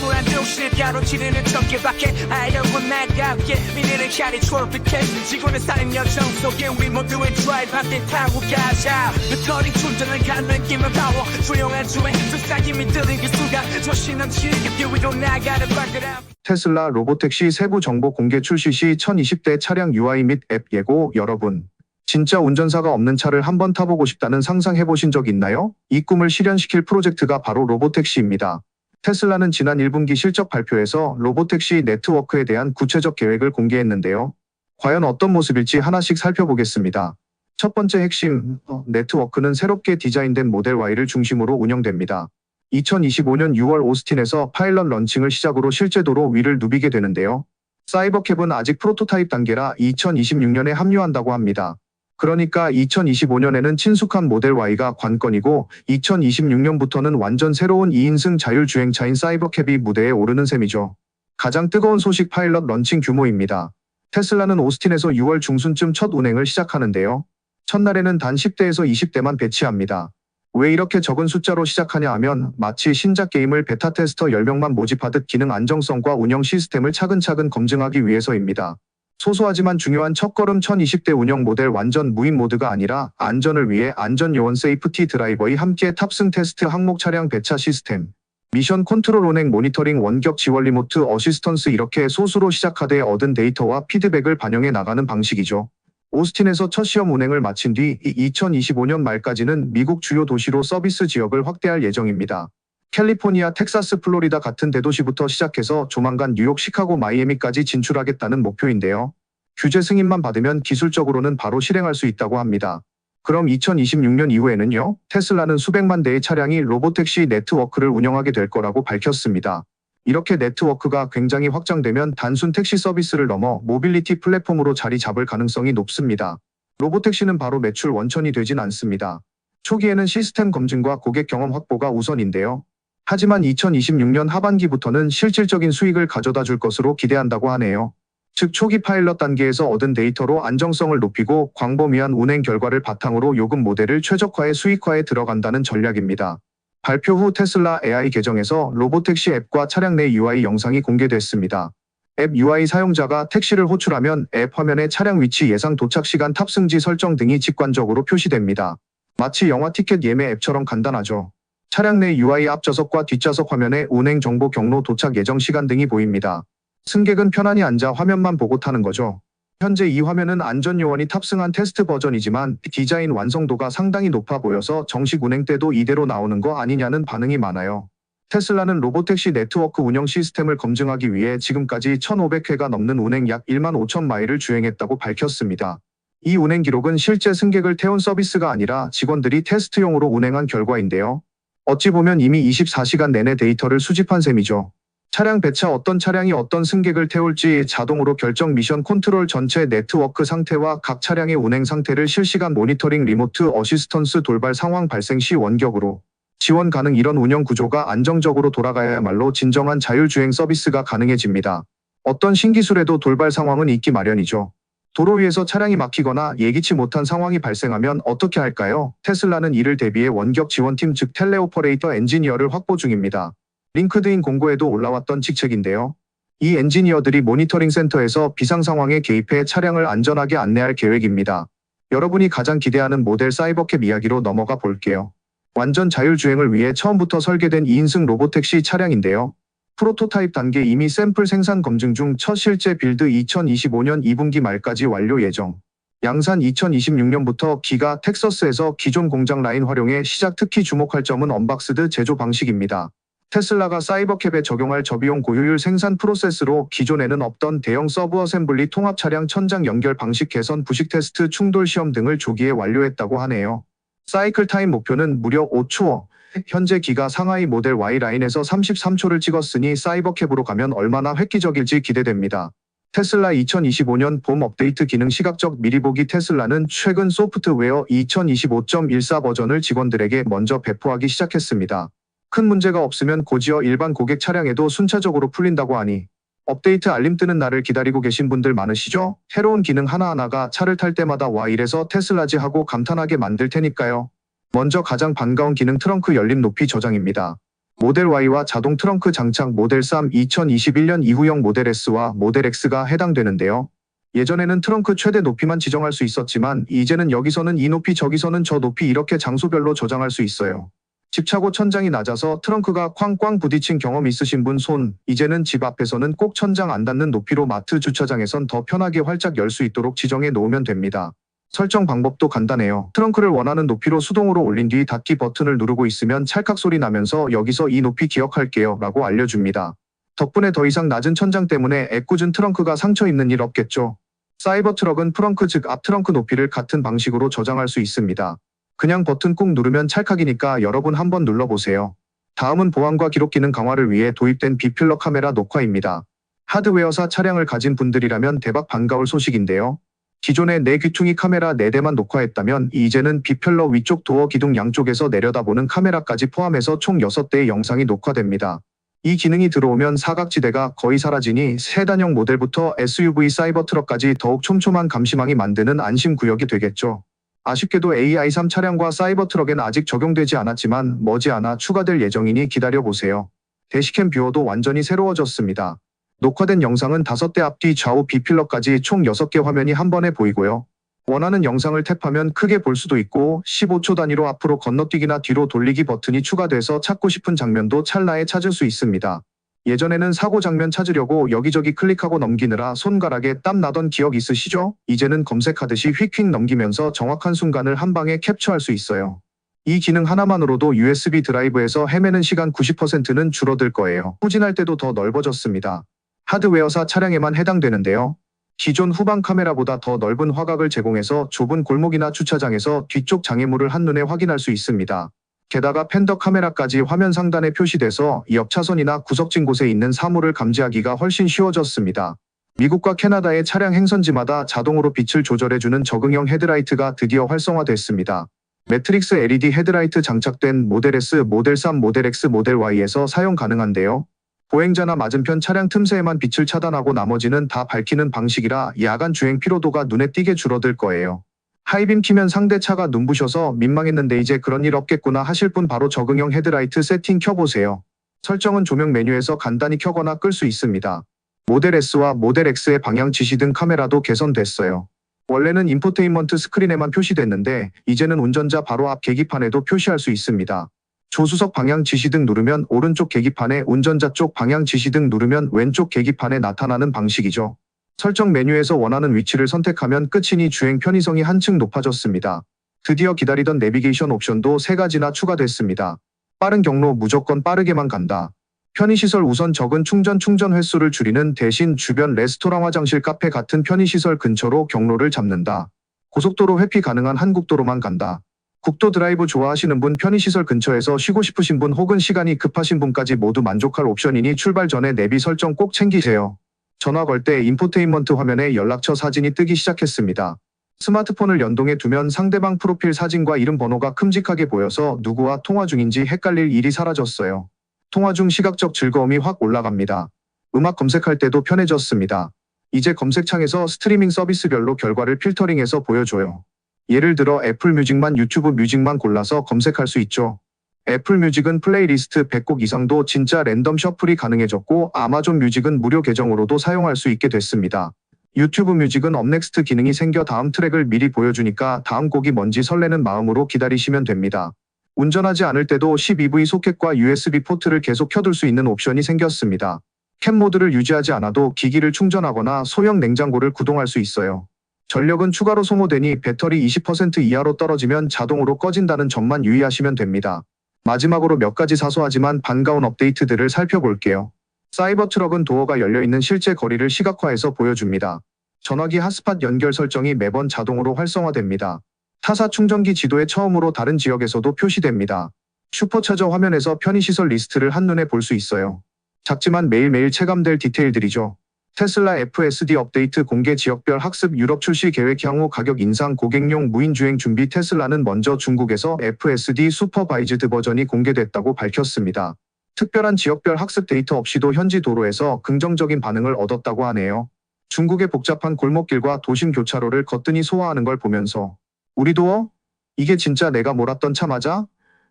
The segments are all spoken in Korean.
암울한 도시를 가로지르는 전개밖에 알려고 나가게 미래를 향해 트로피켓 지구는 쌓인 여정 속에 우리 모두의 드라이브 함께 타고 가자 배터리 충전을 가는 힘을 파워 조용한 주행 속삭임이 들린 그 순간 조신한 지겹게 위로 나가는 발걸음. 테슬라 로보택시 세부 정보 공개 출시 시 2020대 차량 UI 및 앱 예고. 여러분, 진짜 운전사가 없는 차를 한번 타보고 싶다는 상상해보신 적 있나요? 이 꿈을 실현시킬 프로젝트가 바로 로보택시입니다. 테슬라는 지난 1분기 실적 발표에서 로보택시 네트워크에 대한 구체적 계획을 공개했는데요. 과연 어떤 모습일지 하나씩 살펴보겠습니다. 첫 번째 핵심, 네트워크는 새롭게 디자인된 모델 Y를 중심으로 운영됩니다. 2025년 6월 오스틴에서 파일럿 런칭을 시작으로 실제도로 위를 누비게 되는데요. 사이버캡은 아직 프로토타입 단계라 2026년에 합류한다고 합니다. 그러니까 2025년에는 친숙한 모델 Y가 관건이고 2026년부터는 완전 새로운 2인승 자율주행차인 사이버캡이 무대에 오르는 셈이죠. 가장 뜨거운 소식 파일럿 런칭 규모입니다. 테슬라는 오스틴에서 6월 중순쯤 첫 운행을 시작하는데요. 첫날에는 단 10대에서 20대만 배치합니다. 왜 이렇게 적은 숫자로 시작하냐 하면 마치 신작 게임을 베타 테스터 10명만 모집하듯 기능 안정성과 운영 시스템을 차근차근 검증하기 위해서입니다. 소소하지만 중요한 첫걸음 1020대 운영 모델 완전 무인 모드가 아니라 안전을 위해 안전요원 세이프티 드라이버의 함께 탑승 테스트 항목 차량 배차 시스템, 미션 컨트롤 운행 모니터링 원격 지원 리모트 어시스턴스 이렇게 소수로 시작하되 얻은 데이터와 피드백을 반영해 나가는 방식이죠. 오스틴에서 첫 시험 운행을 마친 뒤 2025년 말까지는 미국 주요 도시로 서비스 지역을 확대할 예정입니다. 캘리포니아, 텍사스, 플로리다 같은 대도시부터 시작해서 조만간 뉴욕, 시카고, 마이애미까지 진출하겠다는 목표인데요. 규제 승인만 받으면 기술적으로는 바로 실행할 수 있다고 합니다. 그럼 2026년 이후에는요? 테슬라는 수백만 대의 차량이 로보택시 네트워크를 운영하게 될 거라고 밝혔습니다. 이렇게 네트워크가 굉장히 확장되면 단순 택시 서비스를 넘어 모빌리티 플랫폼으로 자리 잡을 가능성이 높습니다. 로보택시는 바로 매출 원천이 되진 않습니다. 초기에는 시스템 검증과 고객 경험 확보가 우선인데요. 하지만 2026년 하반기부터는 실질적인 수익을 가져다 줄 것으로 기대한다고 하네요. 즉 초기 파일럿 단계에서 얻은 데이터로 안정성을 높이고 광범위한 운행 결과를 바탕으로 요금 모델을 최적화해 수익화에 들어간다는 전략입니다. 발표 후 테슬라 AI 계정에서 로보택시 앱과 차량 내 UI 영상이 공개됐습니다. 앱 UI 사용자가 택시를 호출하면 앱 화면에 차량 위치, 예상 도착 시간, 탑승지 설정 등이 직관적으로 표시됩니다. 마치 영화 티켓 예매 앱처럼 간단하죠. 차량 내 UI 앞좌석과 뒷좌석 화면에 운행 정보, 경로, 도착 예정 시간 등이 보입니다. 승객은 편안히 앉아 화면만 보고 타는 거죠. 현재 이 화면은 안전요원이 탑승한 테스트 버전이지만 디자인 완성도가 상당히 높아 보여서 정식 운행 때도 이대로 나오는 거 아니냐는 반응이 많아요. 테슬라는 로보택시 네트워크 운영 시스템을 검증하기 위해 지금까지 1,500회가 넘는 운행 약 1만 5천 마일을 주행했다고 밝혔습니다. 이 운행 기록은 실제 승객을 태운 서비스가 아니라 직원들이 테스트용으로 운행한 결과인데요. 어찌 보면 이미 24시간 내내 데이터를 수집한 셈이죠. 차량 배차, 어떤 차량이 어떤 승객을 태울지 자동으로 결정, 미션 컨트롤, 전체 네트워크 상태와 각 차량의 운행 상태를 실시간 모니터링, 리모트 어시스턴스, 돌발 상황 발생 시 원격으로 지원 가능. 이런 운영 구조가 안정적으로 돌아가야말로 진정한 자율주행 서비스가 가능해집니다. 어떤 신기술에도 돌발 상황은 있기 마련이죠. 도로 위에서 차량이 막히거나 예기치 못한 상황이 발생하면 어떻게 할까요? 테슬라는 이를 대비해 원격 지원팀, 즉 텔레오퍼레이터 엔지니어를 확보 중입니다. 링크드인 공고에도 올라왔던 직책인데요. 이 엔지니어들이 모니터링 센터에서 비상 상황에 개입해 차량을 안전하게 안내할 계획입니다. 여러분이 가장 기대하는 모델 사이버캡 이야기로 넘어가 볼게요. 완전 자율주행을 위해 처음부터 설계된 2인승 로보택시 차량인데요. 프로토타입 단계 이미 샘플 생산 검증 중, 첫 실제 빌드 2025년 2분기 말까지 완료 예정. 양산 2026년부터 기가 텍사스에서 기존 공장 라인 활용에 시작. 특히 주목할 점은 언박스드 제조 방식입니다. 테슬라가 사이버캡에 적용할 저비용 고효율 생산 프로세스로 기존에는 없던 대형 서브 어셈블리 통합 차량 천장 연결 방식 개선, 부식 테스트, 충돌 시험 등을 조기에 완료했다고 하네요. 사이클 타임 목표는 무려 5초. 현재 기가 상하이 모델 Y 라인에서 33초를 찍었으니 사이버캡으로 가면 얼마나 획기적일지 기대됩니다. 테슬라 2025년 봄 업데이트 기능 시각적 미리 보기. 테슬라는 최근 소프트웨어 2025.14 버전을 직원들에게 먼저 배포하기 시작했습니다. 큰 문제가 없으면 곧이어 일반 고객 차량에도 순차적으로 풀린다고 하니 업데이트 알림 뜨는 날을 기다리고 계신 분들 많으시죠? 새로운 기능 하나하나가 차를 탈 때마다 와 이래서 테슬라지 하고 감탄하게 만들 테니까요. 먼저 가장 반가운 기능 트렁크 열림 높이 저장입니다. 모델 Y와 자동 트렁크 장착 모델 3 2021년 이후형 모델 S와 모델 X가 해당되는데요. 예전에는 트렁크 최대 높이만 지정할 수 있었지만 이제는 여기서는 이 높이 저기서는 저 높이 이렇게 장소별로 조정할 수 있어요. 집차고 천장이 낮아서 트렁크가 쾅꽝 부딪힌 경험 있으신 분 손, 이제는 집 앞에서는 꼭 천장 안 닿는 높이로 마트 주차장에선 더 편하게 활짝 열 수 있도록 지정해 놓으면 됩니다. 설정 방법도 간단해요. 트렁크를 원하는 높이로 수동으로 올린 뒤 닫기 버튼을 누르고 있으면 찰칵 소리 나면서 여기서 이 높이 기억할게요 라고 알려줍니다. 덕분에 더 이상 낮은 천장 때문에 애꿎은 트렁크가 상처 입는 일 없겠죠. 사이버 트럭은 프렁크 즉 앞 트렁크 높이를 같은 방식으로 저장할 수 있습니다. 그냥 버튼 꾹 누르면 찰칵이니까 여러분 한번 눌러보세요. 다음은 보안과 기록 기능 강화를 위해 도입된 비필러 카메라 녹화입니다. 하드웨어사 차량을 가진 분들이라면 대박 반가울 소식인데요. 기존에 내 귀퉁이 카메라 4대만 녹화했다면 이제는 비필러 위쪽 도어 기둥 양쪽에서 내려다보는 카메라까지 포함해서 총 6대의 영상이 녹화됩니다. 이 기능이 들어오면 사각지대가 거의 사라지니 세단형 모델부터 SUV 사이버 트럭까지 더욱 촘촘한 감시망이 만드는 안심구역이 되겠죠. 아쉽게도 AI3 차량과 사이버 트럭엔 아직 적용되지 않았지만 머지않아 추가될 예정이니 기다려보세요. 대시캠 뷰어도 완전히 새로워졌습니다. 녹화된 영상은 5대 앞뒤 좌우 비필러까지 총 6개 화면이 한 번에 보이고요. 원하는 영상을 탭하면 크게 볼 수도 있고 15초 단위로 앞으로 건너뛰기나 뒤로 돌리기 버튼이 추가돼서 찾고 싶은 장면도 찰나에 찾을 수 있습니다. 예전에는 사고 장면 찾으려고 여기저기 클릭하고 넘기느라 손가락에 땀 나던 기억 있으시죠? 이제는 검색하듯이 휙휙 넘기면서 정확한 순간을 한 방에 캡처할 수 있어요. 이 기능 하나만으로도 USB 드라이브에서 헤매는 시간 90%는 줄어들 거예요. 후진할 때도 더 넓어졌습니다. 하드웨어사 차량에만 해당되는데요. 기존 후방 카메라보다 더 넓은 화각을 제공해서 좁은 골목이나 주차장에서 뒤쪽 장애물을 한눈에 확인할 수 있습니다. 게다가 팬더 카메라까지 화면 상단에 표시돼서 옆 차선이나 구석진 곳에 있는 사물을 감지하기가 훨씬 쉬워졌습니다. 미국과 캐나다의 차량 행선지마다 자동으로 빛을 조절해주는 적응형 헤드라이트가 드디어 활성화됐습니다. 매트릭스 LED 헤드라이트 장착된 모델 S, 모델 3, 모델 X, 모델 Y에서 사용 가능한데요. 보행자나 맞은편 차량 틈새에만 빛을 차단하고 나머지는 다 밝히는 방식이라 야간 주행 피로도가 눈에 띄게 줄어들 거예요. 하이빔 키면 상대 차가 눈부셔서 민망했는데 이제 그런 일 없겠구나 하실 분 바로 적응형 헤드라이트 세팅 켜보세요. 설정은 조명 메뉴에서 간단히 켜거나 끌 수 있습니다. 모델 S와 모델 X의 방향 지시 등 카메라도 개선됐어요. 원래는 인포테인먼트 스크린에만 표시됐는데 이제는 운전자 바로 앞 계기판에도 표시할 수 있습니다. 조수석 방향 지시등 누르면 오른쪽 계기판에, 운전자 쪽 방향 지시등 누르면 왼쪽 계기판에 나타나는 방식이죠. 설정 메뉴에서 원하는 위치를 선택하면 끝이니 주행 편의성이 한층 높아졌습니다. 드디어 기다리던 내비게이션 옵션도 3가지나 추가됐습니다. 빠른 경로 무조건 빠르게만 간다. 편의시설 우선 적은 충전 횟수를 줄이는 대신 주변 레스토랑 화장실 카페 같은 편의시설 근처로 경로를 잡는다. 고속도로 회피 가능한 한국도로만 간다. 국도 드라이브 좋아하시는 분, 편의시설 근처에서 쉬고 싶으신 분 혹은 시간이 급하신 분까지 모두 만족할 옵션이니 출발 전에 내비 설정 꼭 챙기세요. 전화 걸 때 인포테인먼트 화면에 연락처 사진이 뜨기 시작했습니다. 스마트폰을 연동해 두면 상대방 프로필 사진과 이름 번호가 큼직하게 보여서 누구와 통화 중인지 헷갈릴 일이 사라졌어요. 통화 중 시각적 즐거움이 확 올라갑니다. 음악 검색할 때도 편해졌습니다. 이제 검색창에서 스트리밍 서비스별로 결과를 필터링해서 보여줘요. 예를 들어 애플 뮤직만, 유튜브 뮤직만 골라서 검색할 수 있죠. 애플 뮤직은 플레이리스트 100곡 이상도 진짜 랜덤 셔플이 가능해졌고 아마존 뮤직은 무료 계정으로도 사용할 수 있게 됐습니다. 유튜브 뮤직은 업넥스트 기능이 생겨 다음 트랙을 미리 보여주니까 다음 곡이 뭔지 설레는 마음으로 기다리시면 됩니다. 운전하지 않을 때도 12V 소켓과 USB 포트를 계속 켜둘 수 있는 옵션이 생겼습니다. 캠 모드를 유지하지 않아도 기기를 충전하거나 소형 냉장고를 구동할 수 있어요. 전력은 추가로 소모되니 배터리 20% 이하로 떨어지면 자동으로 꺼진다는 점만 유의하시면 됩니다. 마지막으로 몇 가지 사소하지만 반가운 업데이트들을 살펴볼게요. 사이버 트럭은 도어가 열려있는 실제 거리를 시각화해서 보여줍니다. 전화기 핫스팟 연결 설정이 매번 자동으로 활성화됩니다. 타사 충전기 지도에 처음으로 다른 지역에서도 표시됩니다. 슈퍼차저 화면에서 편의시설 리스트를 한눈에 볼 수 있어요. 작지만 매일매일 체감될 디테일들이죠. 테슬라 FSD 업데이트 공개, 지역별 학습, 유럽 출시 계획, 향후 가격 인상, 고객용 무인주행 준비. 테슬라는 먼저 중국에서 FSD 슈퍼바이즈드 버전이 공개됐다고 밝혔습니다. 특별한 지역별 학습 데이터 없이도 현지 도로에서 긍정적인 반응을 얻었다고 하네요. 중국의 복잡한 골목길과 도심 교차로를 거뜬히 소화하는 걸 보면서 우리도 이게 진짜 내가 몰았던 차 맞아?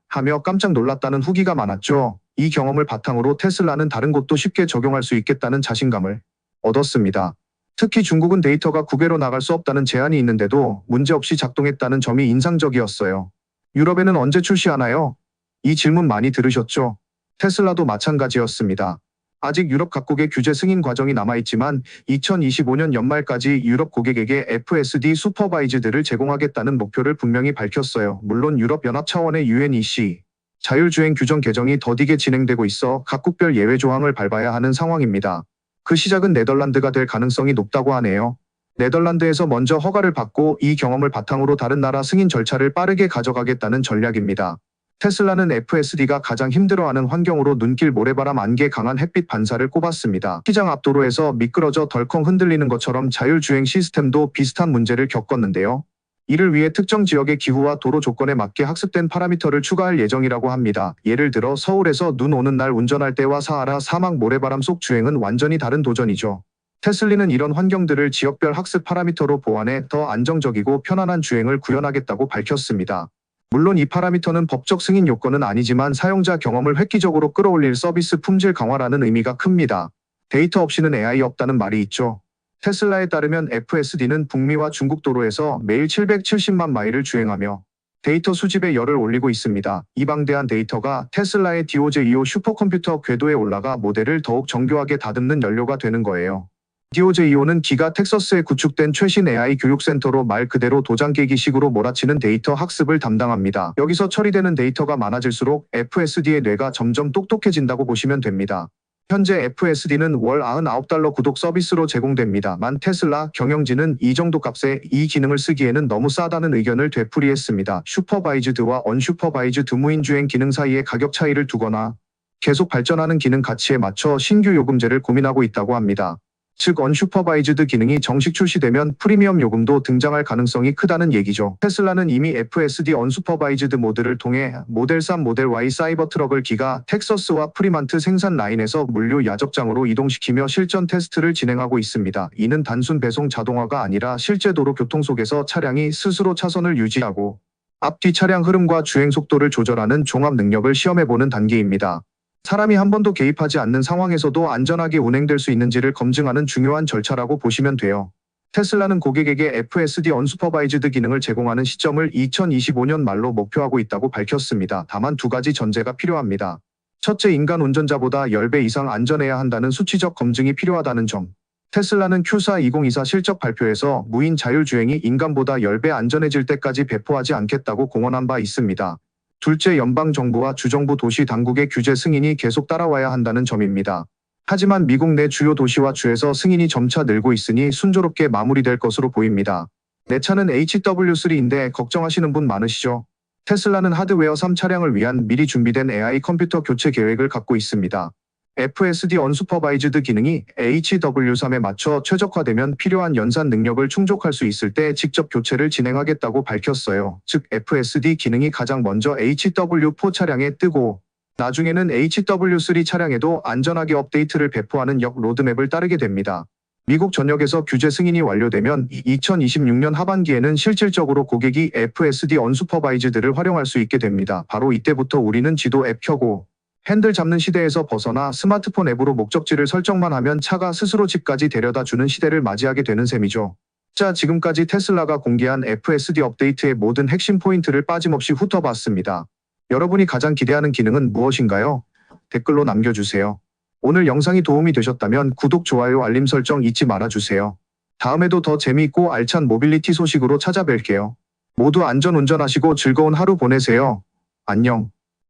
하며 깜짝 놀랐다는 후기가 많았죠. 이 경험을 바탕으로 테슬라는 다른 곳도 쉽게 적용할 수 있겠다는 자신감을 얻었습니다. 특히 중국은 데이터가 국외로 나갈 수 없다는 제한이 있는데도 문제없이 작동했다는 점이 인상적이었어요. 유럽에는 언제 출시하나요? 이 질문 많이 들으셨죠? 테슬라도 마찬가지였습니다. 아직 유럽 각국의 규제 승인 과정이 남아있지만 2025년 연말까지 유럽 고객에게 FSD 슈퍼바이즈드를 제공하겠다는 목표를 분명히 밝혔어요. 물론 유럽연합 차원의 UNEC 자율주행 규정 개정이 더디게 진행되고 있어 각국별 예외 조항을 밟아야 하는 상황입니다. 그 시작은 네덜란드가 될 가능성이 높다고 하네요. 네덜란드에서 먼저 허가를 받고 이 경험을 바탕으로 다른 나라 승인 절차를 빠르게 가져가겠다는 전략입니다. 테슬라는 FSD가 가장 힘들어하는 환경으로 눈길 모래바람 안개 강한 햇빛 반사를 꼽았습니다. 시장 앞도로에서 미끄러져 덜컹 흔들리는 것처럼 자율주행 시스템도 비슷한 문제를 겪었는데요. 이를 위해 특정 지역의 기후와 도로 조건에 맞게 학습된 파라미터를 추가할 예정이라고 합니다. 예를 들어 서울에서 눈 오는 날 운전할 때와 사하라 사막 모래바람 속 주행은 완전히 다른 도전이죠. 테슬리는 이런 환경들을 지역별 학습 파라미터로 보완해 더 안정적이고 편안한 주행을 구현하겠다고 밝혔습니다. 물론 이 파라미터는 법적 승인 요건은 아니지만 사용자 경험을 획기적으로 끌어올릴 서비스 품질 강화라는 의미가 큽니다. 데이터 없이는 AI 없다는 말이 있죠. 테슬라에 따르면 FSD는 북미와 중국 도로에서 매일 770만 마일을 주행하며 데이터 수집에 열을 올리고 있습니다. 이 방대한 데이터가 테슬라의 DOJ2O 슈퍼컴퓨터 궤도에 올라가 모델을 더욱 정교하게 다듬는 연료가 되는 거예요. DOJ2O는 기가 텍사스에 구축된 최신 AI 교육센터로 말 그대로 도장 깨기식으로 몰아치는 데이터 학습을 담당합니다. 여기서 처리되는 데이터가 많아질수록 FSD의 뇌가 점점 똑똑해진다고 보시면 됩니다. 현재 FSD는 월 $99 구독 서비스로 제공됩니다만 테슬라 경영진은 이 정도 값에 이 기능을 쓰기에는 너무 싸다는 의견을 되풀이했습니다. 슈퍼바이즈드와 언슈퍼바이즈드 무인주행 기능 사이의 가격 차이를 두거나 계속 발전하는 기능 가치에 맞춰 신규 요금제를 고민하고 있다고 합니다. 즉 언슈퍼바이즈드 기능이 정식 출시되면 프리미엄 요금도 등장할 가능성이 크다는 얘기죠. 테슬라는 이미 FSD 언슈퍼바이즈드 모드를 통해 모델 3, 모델 Y 사이버 트럭을 기가 텍사스와 프리만트 생산 라인에서 물류 야적장으로 이동시키며 실전 테스트를 진행하고 있습니다. 이는 단순 배송 자동화가 아니라 실제 도로 교통 속에서 차량이 스스로 차선을 유지하고 앞뒤 차량 흐름과 주행 속도를 조절하는 종합 능력을 시험해보는 단계입니다. 사람이 한 번도 개입하지 않는 상황에서도 안전하게 운행될 수 있는지를 검증하는 중요한 절차라고 보시면 돼요. 테슬라는 고객에게 FSD 언슈퍼바이즈드 기능을 제공하는 시점을 2025년 말로 목표하고 있다고 밝혔습니다. 다만 두 가지 전제가 필요합니다. 첫째, 인간 운전자보다 10배 이상 안전해야 한다는 수치적 검증이 필요하다는 점. 테슬라는 Q4 2024 실적 발표에서 무인 자율주행이 인간보다 10배 안전해질 때까지 배포하지 않겠다고 공언한 바 있습니다. 둘째, 연방정부와 주정부 도시 당국의 규제 승인이 계속 따라와야 한다는 점입니다. 하지만 미국 내 주요 도시와 주에서 승인이 점차 늘고 있으니 순조롭게 마무리될 것으로 보입니다. 내 차는 HW3인데 걱정하시는 분 많으시죠? 테슬라는 하드웨어 3 차량을 위한 미리 준비된 AI 컴퓨터 교체 계획을 갖고 있습니다. FSD 언슈퍼바이즈드 기능이 HW3에 맞춰 최적화되면 필요한 연산 능력을 충족할 수 있을 때 직접 교체를 진행하겠다고 밝혔어요. 즉 FSD 기능이 가장 먼저 HW4 차량에 뜨고 나중에는 HW3 차량에도 안전하게 업데이트를 배포하는 역 로드맵을 따르게 됩니다. 미국 전역에서 규제 승인이 완료되면 2026년 하반기에는 실질적으로 고객이 FSD 언슈퍼바이즈드를 활용할 수 있게 됩니다. 바로 이때부터 우리는 지도 앱 켜고 핸들 잡는 시대에서 벗어나 스마트폰 앱으로 목적지를 설정만 하면 차가 스스로 집까지 데려다 주는 시대를 맞이하게 되는 셈이죠. 자, 지금까지 테슬라가 공개한 FSD 업데이트의 모든 핵심 포인트를 빠짐없이 훑어봤습니다. 여러분이 가장 기대하는 기능은 무엇인가요? 댓글로 남겨주세요. 오늘 영상이 도움이 되셨다면 구독, 좋아요, 알림 설정 잊지 말아주세요. 다음에도 더 재미있고 알찬 모빌리티 소식으로 찾아뵐게요. 모두 안전 운전하시고 즐거운 하루 보내세요. 안녕.